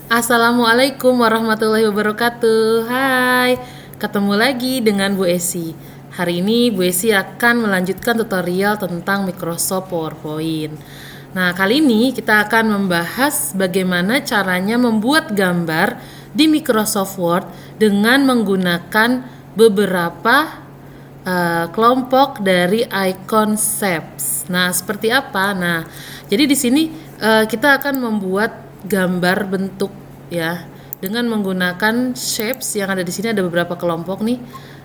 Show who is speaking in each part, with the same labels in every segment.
Speaker 1: Assalamualaikum warahmatullahi wabarakatuh. Hai, ketemu lagi dengan Bu Esi. Hari ini Bu Esi akan melanjutkan tutorial tentang Microsoft PowerPoint. Nah, kali ini kita akan membahas bagaimana caranya membuat gambar di Microsoft Word dengan menggunakan beberapa kelompok dari icon shapes. Nah, seperti apa? Nah, jadi di sini kita akan membuat gambar bentuk ya dengan menggunakan shapes yang ada di sini, ada beberapa kelompok nih.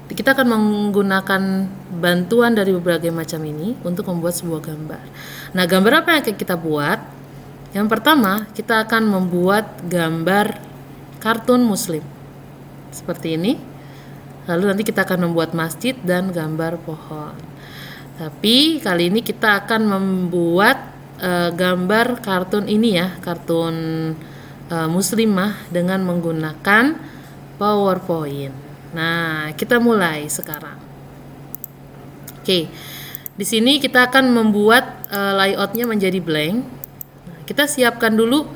Speaker 1: Kita akan menggunakan bantuan dari berbagai macam ini untuk membuat sebuah gambar. Nah, gambar apa yang akan kita buat? Yang pertama, kita akan membuat gambar kartun muslim. Seperti ini. Lalu nanti kita akan membuat masjid dan gambar pohon. Tapi kali ini kita akan membuat gambar kartun ini ya, kartun muslimah dengan menggunakan PowerPoint. Nah, kita mulai sekarang. Oke, di sini kita akan membuat layoutnya menjadi blank. Nah, kita siapkan dulu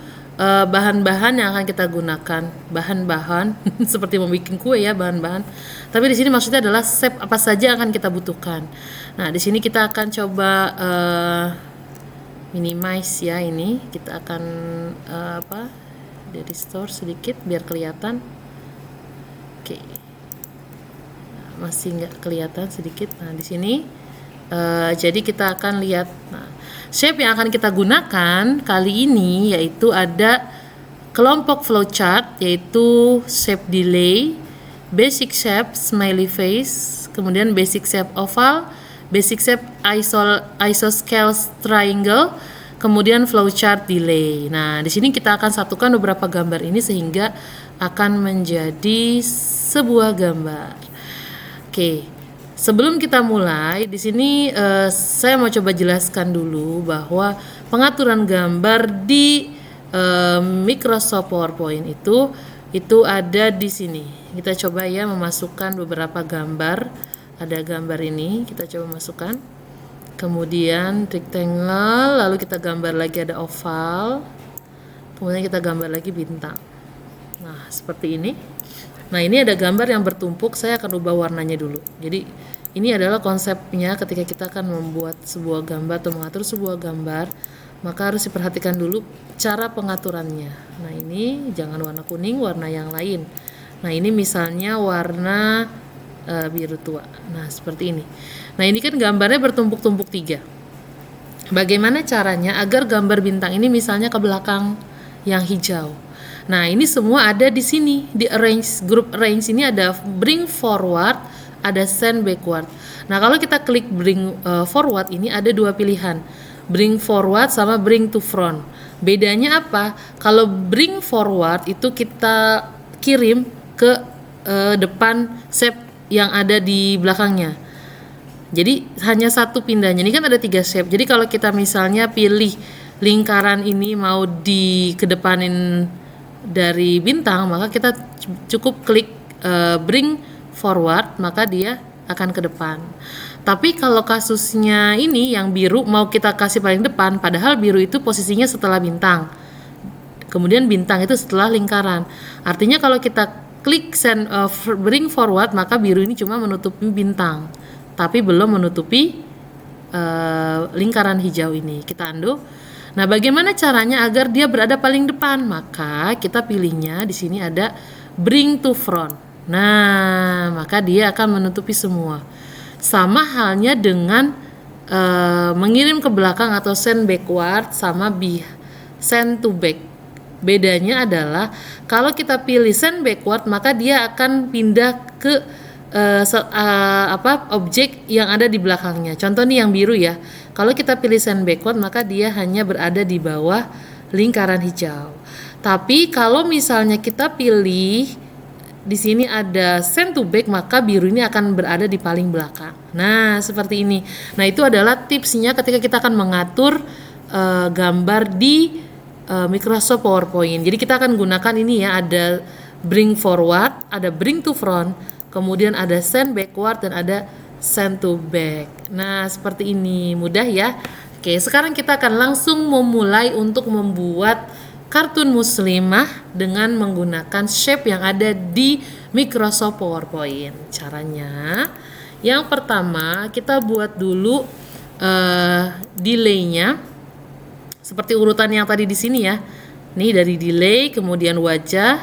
Speaker 1: bahan-bahan yang akan kita gunakan, bahan-bahan seperti membuat kue ya, bahan-bahan. Tapi di sini maksudnya adalah shape apa saja yang akan kita butuhkan. Nah, di sini kita akan coba minimize ya, ini kita akan dari restore sedikit biar kelihatan. Oke, masih nggak kelihatan sedikit. Nah, di sini jadi kita akan lihat. Nah, shape yang akan kita gunakan kali ini yaitu ada kelompok flowchart, yaitu shape delay, basic shape smiley face, kemudian basic shape oval, basic shape isosceles triangle, kemudian flowchart delay. Nah, di sini kita akan satukan beberapa gambar ini sehingga akan menjadi sebuah gambar. Oke. Sebelum kita mulai, di sini saya mau coba jelaskan dulu bahwa pengaturan gambar di Microsoft PowerPoint itu ada di sini. Kita coba ya memasukkan beberapa gambar. Ada gambar ini, kita coba masukkan. Kemudian rectangle, lalu kita gambar lagi ada oval. Kemudian kita gambar lagi bintang. Nah, seperti ini. Nah, ini ada gambar yang bertumpuk, saya akan ubah warnanya dulu. Jadi, ini adalah konsepnya ketika kita akan membuat sebuah gambar atau mengatur sebuah gambar, maka harus diperhatikan dulu cara pengaturannya. Nah, ini jangan warna kuning, warna yang lain. Nah, ini misalnya warna biru tua. Nah, seperti ini. Nah, ini kan gambarnya bertumpuk-tumpuk 3. Bagaimana caranya agar gambar bintang ini misalnya ke belakang yang hijau? Nah, ini semua ada di sini, di arrange, group arrange ini ada bring forward, ada send backward. Nah, kalau kita klik bring forward ini ada 2 pilihan, bring forward sama bring to front. Bedanya apa? Kalau bring forward itu kita kirim ke depan shape yang ada di belakangnya. Jadi hanya satu pindahnya. Ini kan ada 3 shape. Jadi kalau kita misalnya pilih lingkaran ini mau dikedepanin dari bintang, maka kita cukup klik bring forward, maka dia akan ke depan. Tapi kalau kasusnya ini yang biru mau kita kasih paling depan, padahal biru itu posisinya setelah bintang, kemudian bintang itu setelah lingkaran. Artinya kalau kita klik send bring forward, maka biru ini cuma menutupi bintang, tapi belum menutupi lingkaran hijau ini. Kita undo. Nah, bagaimana caranya agar dia berada paling depan? Maka kita pilihnya di sini ada bring to front. Nah, maka dia akan menutupi semua. Sama halnya dengan mengirim ke belakang atau send backward sama send to back. Bedanya adalah kalau kita pilih send backward, maka dia akan pindah ke objek yang ada di belakangnya. Contoh nih yang biru ya. Kalau kita pilih send backward, maka dia hanya berada di bawah lingkaran hijau. Tapi kalau misalnya kita pilih di sini ada send to back, maka biru ini akan berada di paling belakang. Nah, seperti ini. Nah, itu adalah tipsnya ketika kita akan mengatur gambar di Microsoft PowerPoint. Jadi kita akan gunakan ini ya, ada bring forward, ada bring to front, kemudian ada send backward dan ada send to back. Nah, seperti ini, mudah ya. Oke, sekarang kita akan langsung memulai untuk membuat kartun muslimah dengan menggunakan shape yang ada di Microsoft PowerPoint. Caranya, yang pertama kita buat dulu delay-nya seperti urutan yang tadi di sini ya. Nih dari delay, kemudian wajah,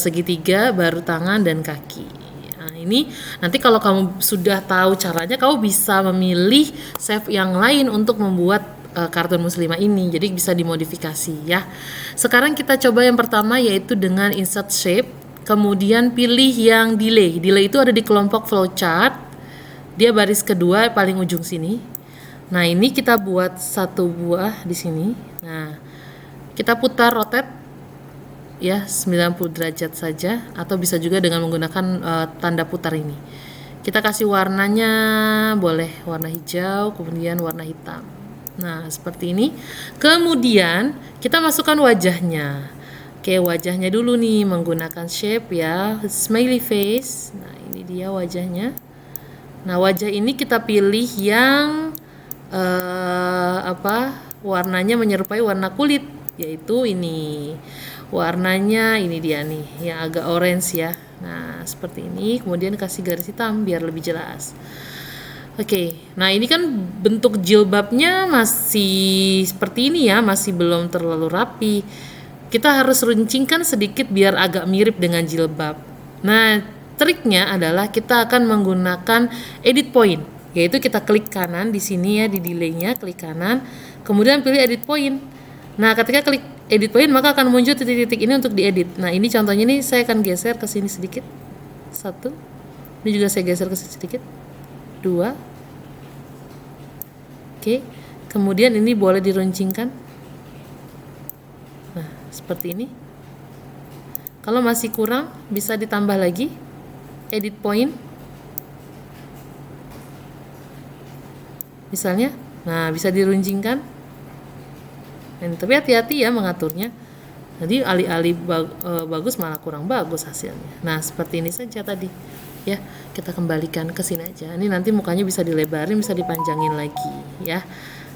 Speaker 1: segitiga, baru tangan dan kaki. Nah, ini nanti kalau kamu sudah tahu caranya, kamu bisa memilih shape yang lain untuk membuat kartun muslimah ini. Jadi bisa dimodifikasi ya. Sekarang kita coba yang pertama, yaitu dengan insert shape, kemudian pilih yang delay. Delay itu ada di kelompok flowchart. Dia baris kedua paling ujung sini. Nah, ini kita buat satu buah di sini. Nah, kita putar rotate ya 90 derajat saja, atau bisa juga dengan menggunakan tanda putar ini. Kita kasih warnanya, boleh warna hijau, kemudian warna hitam. Nah, seperti ini. Kemudian kita masukkan wajahnya. Oke, wajahnya dulu nih menggunakan shape ya, smiley face. Nah, ini dia wajahnya. Nah, wajah ini kita pilih yang warnanya menyerupai warna kulit, yaitu ini. Warnanya ini dia nih, yang agak orange ya. Nah, seperti ini. Kemudian kasih garis hitam biar lebih jelas. Oke, nah ini kan bentuk jilbabnya masih seperti ini ya, masih belum terlalu rapi. Kita harus runcingkan sedikit biar agak mirip dengan jilbab. Nah, triknya adalah kita akan menggunakan edit point, yaitu kita klik kanan di sini ya, di delay-nya klik kanan, kemudian pilih edit point. Nah, ketika klik edit point maka akan muncul titik-titik ini untuk diedit. Nah, ini contohnya nih, saya akan geser ke sini sedikit. 1. Ini juga saya geser ke sini sedikit. 2. Oke. Kemudian ini boleh diruncingkan. Nah, seperti ini. Kalau masih kurang bisa ditambah lagi edit point. Misalnya, nah bisa diruncingkan. Tapi hati-hati ya mengaturnya. Jadi alih-alih bagus malah kurang bagus hasilnya. Nah, seperti ini saja tadi. Ya, kita kembalikan ke sini aja. Ini nanti mukanya bisa dilebarin, bisa dipanjangin lagi ya.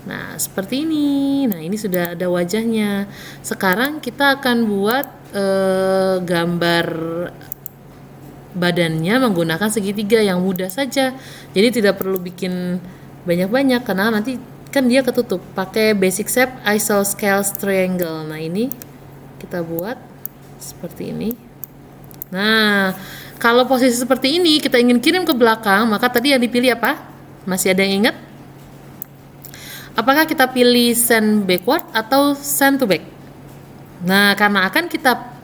Speaker 1: Nah, seperti ini. Nah, ini sudah ada wajahnya. Sekarang kita akan buat gambar badannya menggunakan segitiga yang mudah saja. Jadi tidak perlu bikin banyak-banyak karena nanti kan dia ketutup. Pakai basic shape isosceles triangle. Nah, ini kita buat seperti ini. Nah, kalau posisi seperti ini kita ingin kirim ke belakang, maka tadi yang dipilih apa? Masih ada yang ingat? Apakah kita pilih send backward atau send to back? Nah, karena akan kita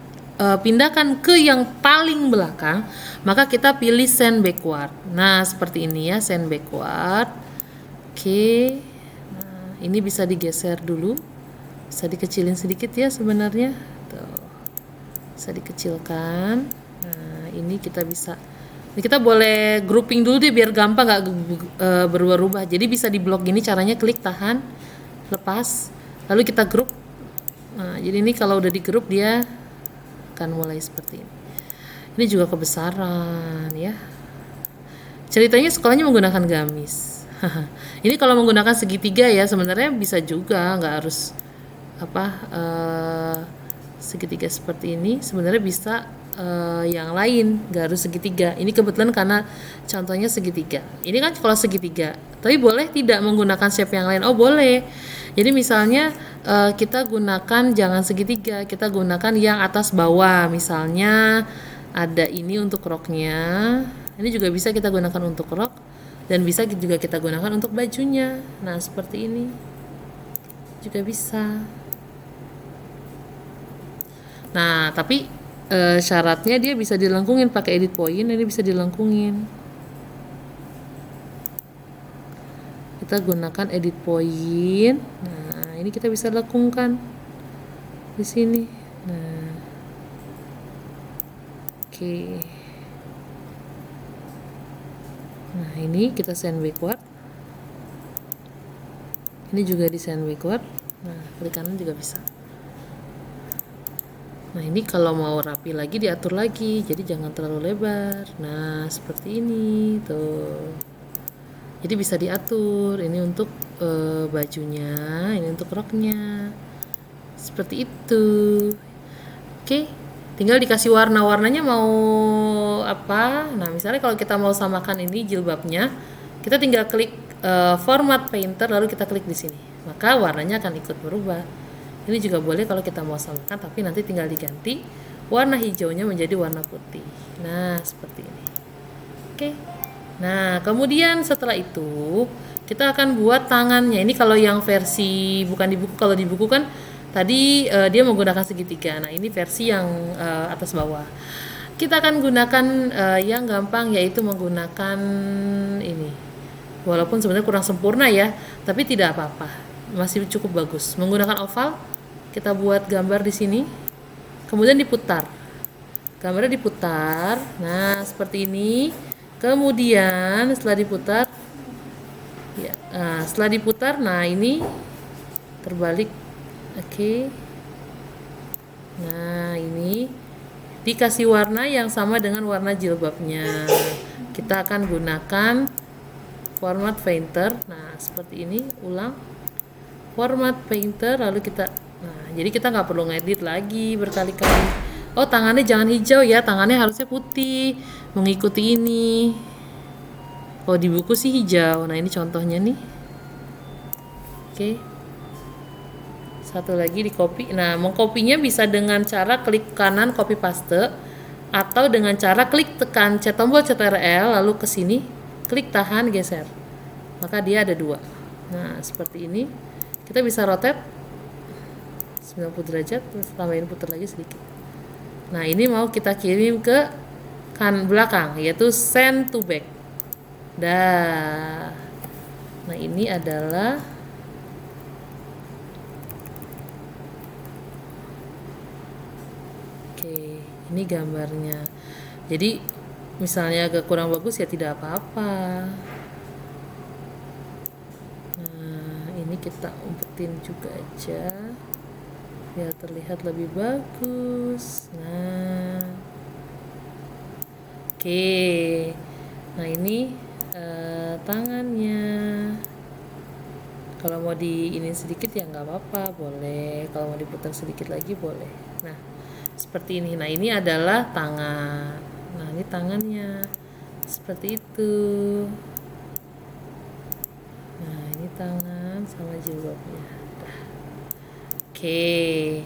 Speaker 1: pindahkan ke yang paling belakang, maka kita pilih send backward. Nah, seperti ini ya, send backward. Oke. Nah, ini bisa digeser dulu. Bisa dikecilin sedikit ya sebenarnya. Tuh. Bisa dikecilkan. Nah, ini kita bisa. Ini kita boleh grouping dulu deh biar gampang nggak berubah-ubah. Jadi bisa di blok gini caranya, klik tahan, lepas, lalu kita group. Nah, jadi ini kalau udah di group dia akan mulai seperti ini. Ini juga kebesaran ya. Ceritanya sekolahnya menggunakan gamis. Ini kalau menggunakan segitiga ya sebenarnya bisa juga, nggak harus segitiga seperti ini. Sebenarnya bisa yang lain, nggak harus segitiga. Ini kebetulan karena contohnya segitiga. Ini kan kalau segitiga, tapi boleh tidak menggunakan shape yang lain? Oh boleh. Jadi misalnya kita gunakan jangan segitiga, kita gunakan yang atas bawah. Misalnya ada ini untuk roknya. Ini juga bisa kita gunakan untuk rok, dan bisa juga kita gunakan untuk bajunya. Nah, seperti ini juga bisa. Nah, tapi syaratnya dia bisa dilengkungin pakai edit point. Ini bisa dilengkungin. Kita gunakan edit point. Nah, ini kita bisa lengkungkan di sini. Nah, oke. Nah, ini kita send backward. Ini juga di send backward. Nah, klik kanan juga bisa. Nah, ini kalau mau rapi lagi diatur lagi, jadi jangan terlalu lebar. Nah, seperti ini tuh. Jadi bisa diatur. Ini untuk bajunya, ini untuk roknya. Seperti itu. Oke, tinggal dikasih warna-warnanya mau apa. Nah, misalnya kalau kita mau samakan ini jilbabnya, kita tinggal klik format painter lalu kita klik di sini. Maka warnanya akan ikut berubah. Ini juga boleh kalau kita mau samakan, tapi nanti tinggal diganti warna hijaunya menjadi warna putih. Nah, seperti ini. Oke. Nah, kemudian setelah itu kita akan buat tangannya. Ini kalau yang versi bukan di buku, kalau di buku kan tadi dia menggunakan segitiga. Nah, ini versi yang atas bawah. Kita akan gunakan yang gampang, yaitu menggunakan ini. Walaupun sebenarnya kurang sempurna ya, tapi tidak apa-apa. Masih cukup bagus. Menggunakan oval, kita buat gambar di sini. Kemudian diputar. Gambarnya diputar. Nah, seperti ini. Kemudian setelah diputar, ya, setelah diputar, nah ini terbalik. Oke. Nah, ini dikasih warna yang sama dengan warna jilbabnya. Kita akan gunakan format painter. Nah, seperti ini, ulang format painter, lalu kita, nah, jadi kita nggak perlu ngedit lagi berkali-kali. Oh, tangannya jangan hijau ya, tangannya harusnya putih, mengikuti ini. Kalau di buku sih hijau. Nah, ini contohnya nih. Oke. Satu lagi di copy. Nah, mengkopinya bisa dengan cara klik kanan copy paste atau dengan cara klik tekan tombol Ctrl lalu ke sini, klik tahan geser. Maka dia ada dua. Nah, seperti ini. Kita bisa rotate 90 derajat, terus tambahin putar lagi sedikit. Nah, ini mau kita kirim ke belakang, yaitu send to back. Dah. Nah, ini adalah ini gambarnya. Jadi misalnya agak kurang bagus ya tidak apa-apa. Nah, ini kita umpetin juga aja biar terlihat lebih bagus. Nah, oke. Nah, ini tangannya. Kalau mau ini sedikit ya nggak apa-apa, boleh. Kalau mau diputar sedikit lagi boleh. Nah, seperti ini. Nah, ini adalah tangan. Nah, ini tangannya. Seperti itu. Nah, ini tangan sama jilbabnya. Oke.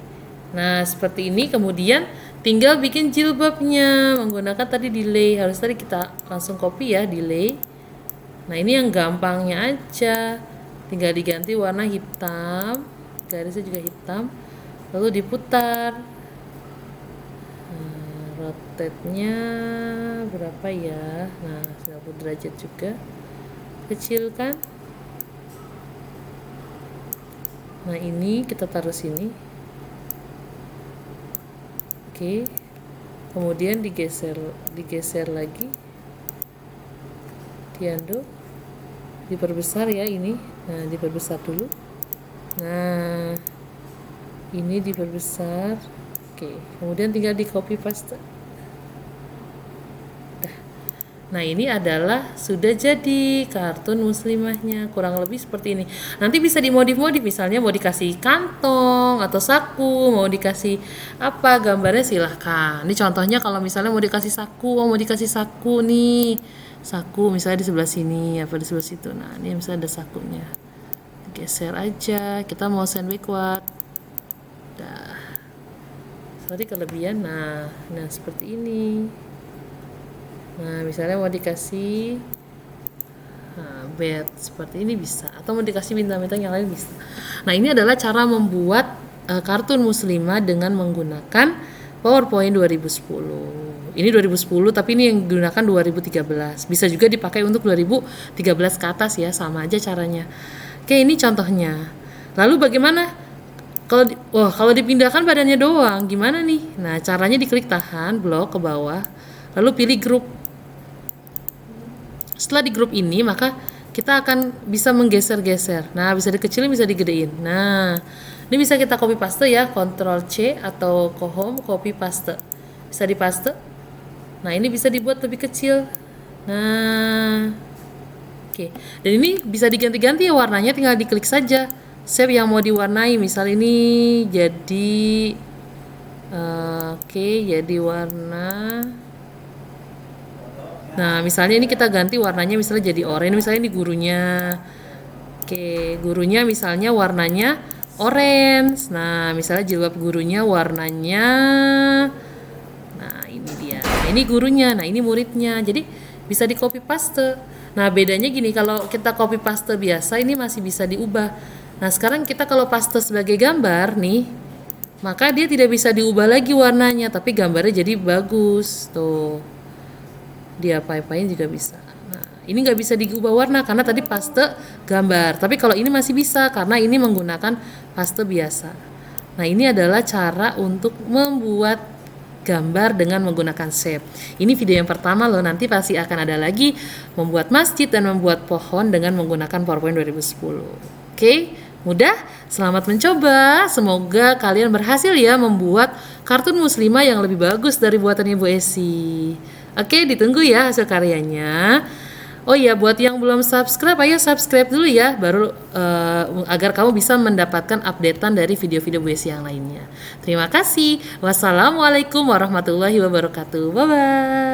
Speaker 1: Nah, seperti ini. Kemudian tinggal bikin jilbabnya menggunakan tadi delay. Harus tadi kita langsung copy ya, delay. Nah, ini yang gampangnya aja. Tinggal diganti warna hitam. Garisnya juga hitam. Lalu diputar. Rotate-nya berapa ya? Nah, 90 derajat juga. Kecilkan. Nah, ini kita taruh sini. Oke. Kemudian digeser lagi. Diundo. Diperbesar ya ini. Nah, diperbesar dulu. Nah, ini diperbesar. Oke, kemudian tinggal di copy paste. Nah, ini adalah sudah jadi kartun muslimahnya, kurang lebih seperti ini. Nanti bisa dimodif-modif, misalnya mau dikasih kantong atau saku, mau dikasih apa gambarnya silahkan. Ini contohnya kalau misalnya mau dikasih saku, nih, saku misalnya di sebelah sini, apa di sebelah situ. Nah, ini misalnya ada sakunya. Geser aja, kita mau send backward. Sorry kelebihan. Nah, seperti ini. Nah, misalnya mau dikasih bed seperti ini bisa, atau mau dikasih bintang-bintang yang lain bisa. Nah, ini adalah cara membuat kartun muslimah dengan menggunakan PowerPoint 2010. Ini 2010, tapi ini yang digunakan 2013. Bisa juga dipakai untuk 2013 ke atas ya, sama aja caranya. Oke, ini contohnya. Lalu bagaimana? Kalau dipindahkan badannya doang, gimana nih? Nah, caranya diklik tahan, blok ke bawah, lalu pilih grup. Setelah di grup ini, maka kita akan bisa menggeser-geser. Nah, bisa dikecilin, bisa digedein. Nah, ini bisa kita copy paste ya, Ctrl C atau Home copy paste. Bisa dipaste. Nah, ini bisa dibuat lebih kecil. Nah, oke. Dan ini bisa diganti-ganti ya warnanya, tinggal diklik saja. shape yang mau diwarnai. Misal ini jadi jadi warna. Nah, misalnya ini kita ganti warnanya, misalnya jadi oranye, misalnya ini gurunya. Gurunya misalnya warnanya orange. Nah, misalnya jilbab gurunya warnanya, nah ini dia. Nah, ini gurunya, nah ini muridnya. Jadi bisa di copy paste. Nah, bedanya gini, kalau kita copy paste biasa ini masih bisa diubah. Nah, sekarang kita kalau paste sebagai gambar nih, maka dia tidak bisa diubah lagi warnanya, tapi gambarnya jadi bagus. Tuh, dia apa-apain juga bisa. Nah, ini nggak bisa diubah warna karena tadi paste gambar. Tapi kalau ini masih bisa karena ini menggunakan paste biasa. Nah, ini adalah cara untuk membuat gambar dengan menggunakan shape. Ini video yang pertama loh, nanti pasti akan ada lagi membuat masjid dan membuat pohon dengan menggunakan PowerPoint 2010. Oke, mudah? Selamat mencoba. Semoga kalian berhasil ya membuat kartun muslimah yang lebih bagus dari buatan Ibu Esi. Oke, ditunggu ya hasil karyanya. Oh iya, buat yang belum subscribe, ayo subscribe dulu ya, baru agar kamu bisa mendapatkan updatean dari video-video Bu Esi yang lainnya. Terima kasih. Wassalamualaikum warahmatullahi wabarakatuh. Bye-bye.